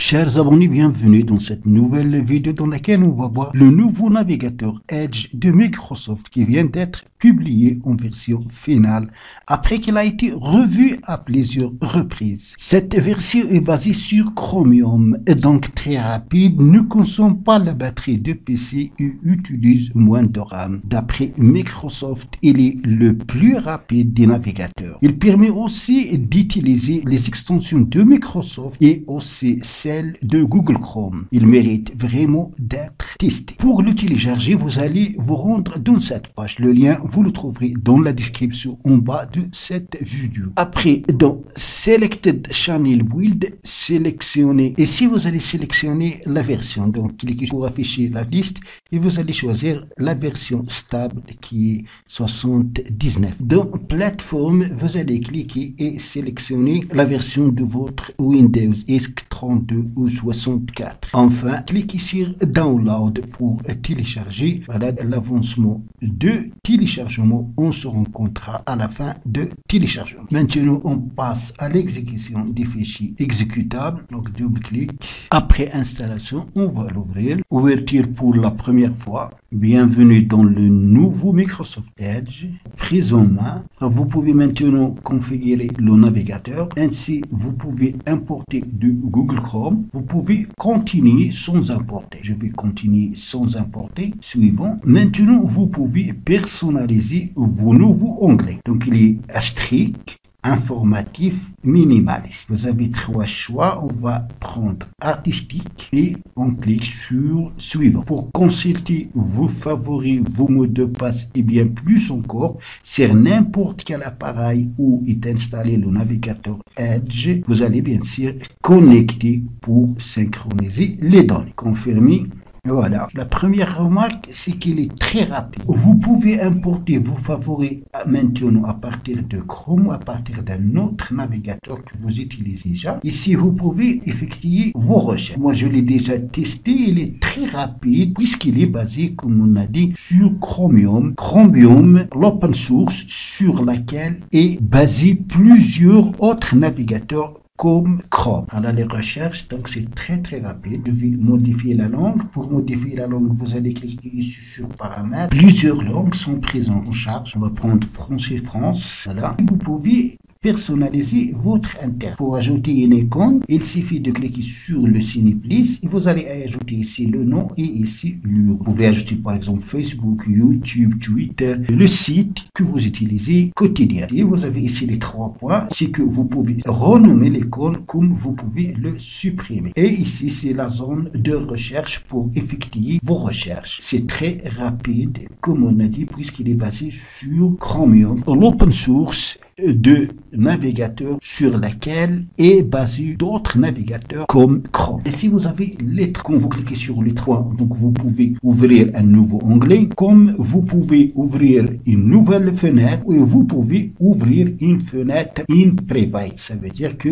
Chers abonnés, bienvenue dans cette nouvelle vidéo dans laquelle on va voir le nouveau navigateur Edge de Microsoft qui vient d'être publié en version finale après qu'il a été revu à plusieurs reprises. Cette version est basée sur Chromium et donc très rapide, ne consomme pas la batterie de PC et utilise moins de RAM. D'après Microsoft, il est le plus rapide des navigateurs. Il permet aussi d'utiliser les extensions de Microsoft et aussi celles de Google Chrome. Il mérite vraiment d'être testé. Pour le télécharger, vous allez vous rendre dans cette page. Le lien, vous le trouverez dans la description en bas de cette vidéo. Après, dans Selected Channel Build, sélectionnez. Et si vous allez sélectionner la version, donc cliquez pour afficher la liste et vous allez choisir la version stable qui est 79. Dans plateforme, vous allez cliquer et sélectionner la version de votre Windows x32 ou 64. Enfin, cliquez sur Download pour télécharger. Voilà l'avancement de téléchargement. On se rencontrera à la fin de téléchargement. Maintenant, on passe à l'exécution des fichiers exécutables. Donc, double-clic. Après installation, on va l'ouvrir. Ouverture pour la première fois. Bienvenue dans le nouveau Microsoft Edge. Prise en main. Vous pouvez maintenant configurer le navigateur. Ainsi, vous pouvez importer de Google Chrome. Vous pouvez continuer sans importer. Je vais continuer sans importer. Suivant. Maintenant, vous pouvez personnaliser vos nouveaux onglets. Donc, il est strict, informatif, minimaliste. Vous avez trois choix. On va prendre artistique et on clique sur suivant. Pour consulter vos favoris, vos mots de passe et bien plus encore, sur n'importe quel appareil où est installé le navigateur Edge, vous allez bien sûr connecter pour synchroniser les données. Confirmer. Voilà. La première remarque, c'est qu'il est très rapide. Vous pouvez importer vos favoris maintenant à partir de Chrome, à partir d'un autre navigateur que vous utilisez déjà. Ici, vous pouvez effectuer vos recherches. Moi, je l'ai déjà testé. Il est très rapide puisqu'il est basé, comme on a dit, sur Chromium. Chromium, l'open source sur laquelle est basé plusieurs autres navigateurs comme Chrome. Alors les recherches, donc c'est très rapide. Je vais modifier la langue. Pour modifier la langue, vous allez cliquer ici sur paramètres. Plusieurs langues sont présentes en charge. On va prendre français France. Voilà. Vous pouvez personnaliser votre interface. Pour ajouter une icône, il suffit de cliquer sur le signe plus et vous allez ajouter ici le nom et ici l'URL. Vous pouvez ajouter par exemple Facebook, YouTube, Twitter, le site que vous utilisez quotidien. Et vous avez ici les trois points, c'est que vous pouvez renommer l'icône comme vous pouvez le supprimer. Et ici, c'est la zone de recherche pour effectuer vos recherches. C'est très rapide, comme on a dit, puisqu'il est basé sur Chromium, l'open source de navigateurs sur laquelle est basé d'autres navigateurs comme Chrome. Et si vous avez les trois, quand vous cliquez sur les trois, donc vous pouvez ouvrir un nouveau onglet, comme vous pouvez ouvrir une nouvelle fenêtre et vous pouvez ouvrir une fenêtre in private. Ça veut dire que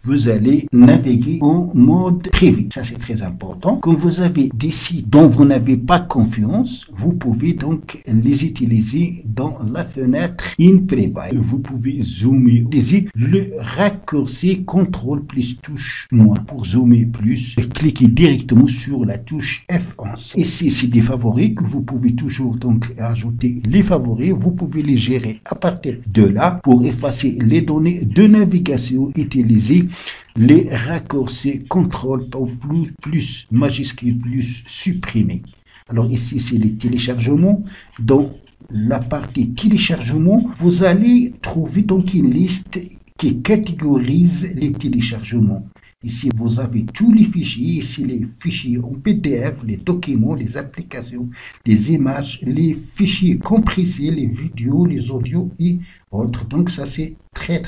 vous allez naviguer en mode privé. Ça, c'est très important. Quand vous avez des sites dont vous n'avez pas confiance, vous pouvez donc les utiliser dans la fenêtre in private. Vous pouvez zoomer. Ici, le raccourci CTRL plus touche moins. Pour zoomer plus, cliquez directement sur la touche F11. Ici, c'est des favoris que vous pouvez toujours donc ajouter les favoris. Vous pouvez les gérer à partir de là pour effacer les données de navigation utilisées. Les raccourcis CTRL plus majuscule plus supprimer. Alors ici, c'est les téléchargements. Dans la partie téléchargement, vous allez trouver donc une liste qui catégorise les téléchargements. Ici, vous avez tous les fichiers. Ici, les fichiers en PDF, les documents, les applications, les images, les fichiers compressés, les vidéos, les audios et autres. Donc, ça, c'est très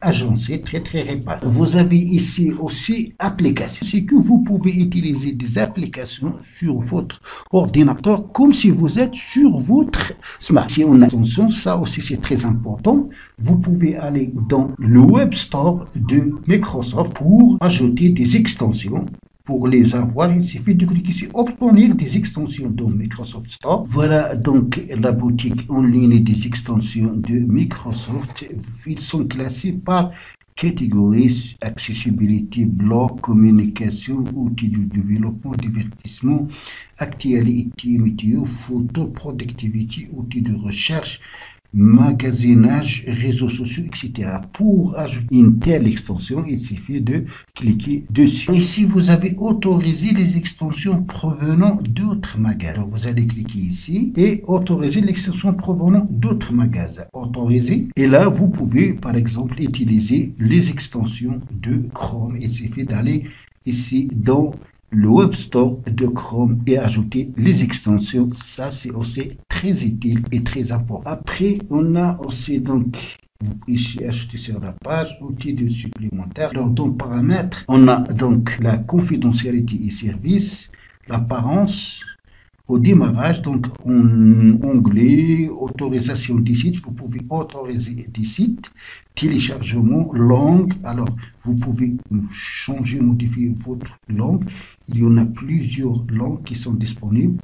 agencé, très réparé. Vous avez ici aussi applications. C'est que vous pouvez utiliser des applications sur votre ordinateur comme si vous êtes sur votre smart. Si on a attention, ça aussi c'est très important. Vous pouvez aller dans le Web Store de Microsoft pour ajouter des extensions. Pour les avoir, il suffit de cliquer sur obtenir des extensions dans Microsoft Store. Voilà donc la boutique en ligne des extensions de Microsoft. Ils sont classés par catégories, accessibilité, blog, communication, outils de développement, divertissement, actualité, météo, photo, productivité, outils de recherche, magasinage, réseaux sociaux, etc. Pour ajouter une telle extension, il suffit de cliquer dessus. Ici, vous avez autorisé les extensions provenant d'autres magasins. Alors, vous allez cliquer ici et autoriser l'extension provenant d'autres magasins. Autoriser. Et là, vous pouvez, par exemple, utiliser les extensions de Chrome. Il suffit d'aller ici dans le Web Store de Chrome et ajouter les extensions. Ça, c'est aussi très utile et très important. Après, on a aussi donc, vous pouvez ajouter sur la page outils de supplémentaires. Alors, dans paramètres, on a donc la confidentialité et services, l'apparence. Au démarrage, donc, en onglet autorisation des sites, vous pouvez autoriser des sites, téléchargement, langue. Alors, vous pouvez changer, modifier votre langue. Il y en a plusieurs langues qui sont disponibles.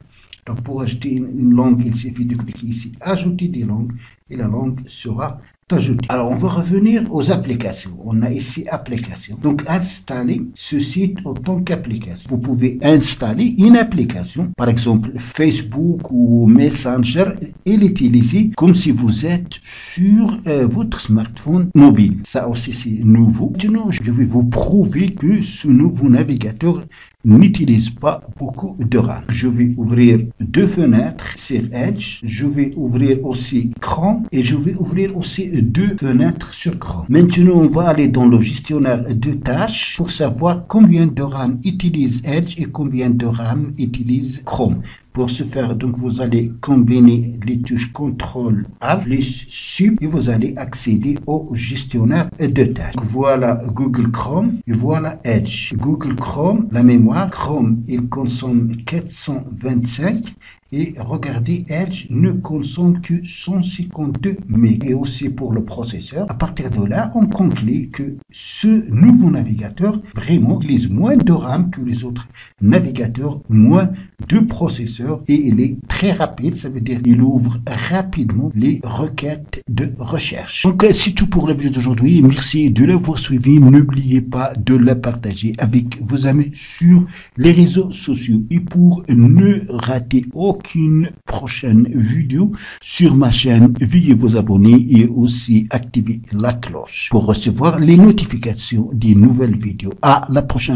Donc, pour ajouter une langue, il suffit de cliquer ici, ajouter des langues, et la langue sera ajoutée. Alors, on va revenir aux applications. On a ici application. Donc, installer ce site en tant qu'application. Vous pouvez installer une application, par exemple Facebook ou Messenger, et l'utiliser comme si vous êtes sur votre smartphone mobile. Ça aussi, c'est nouveau. Maintenant, je vais vous prouver que ce nouveau navigateur n'utilise pas beaucoup de RAM. Je vais ouvrir deux fenêtres sur Edge. Je vais ouvrir aussi Chrome et je vais ouvrir aussi deux fenêtres sur Chrome. Maintenant, on va aller dans le gestionnaire de tâches pour savoir combien de RAM utilise Edge et combien de RAM utilise Chrome. Pour ce faire, donc, vous allez combiner les touches CTRL Alt plus Sub et vous allez accéder au gestionnaire de tâches. Donc, voilà Google Chrome et voilà Edge. Google Chrome, la mémoire, Chrome, il consomme 425 et regardez, Edge ne consomme que 152 MB. Et aussi pour le processeur, à partir de là, on conclut que ce nouveau navigateur vraiment utilise moins de RAM que les autres navigateurs, moins de processeurs et il est très rapide. Ça veut dire qu'il ouvre rapidement les requêtes de recherche. Donc, c'est tout pour la vidéo d'aujourd'hui. Merci de l'avoir suivi. N'oubliez pas de la partager avec vos amis sur les réseaux sociaux. Et pour ne rater aucune prochaine vidéo sur ma chaîne, veuillez vous abonner et aussi activer la cloche pour recevoir les notifications des nouvelles vidéos. À la prochaine.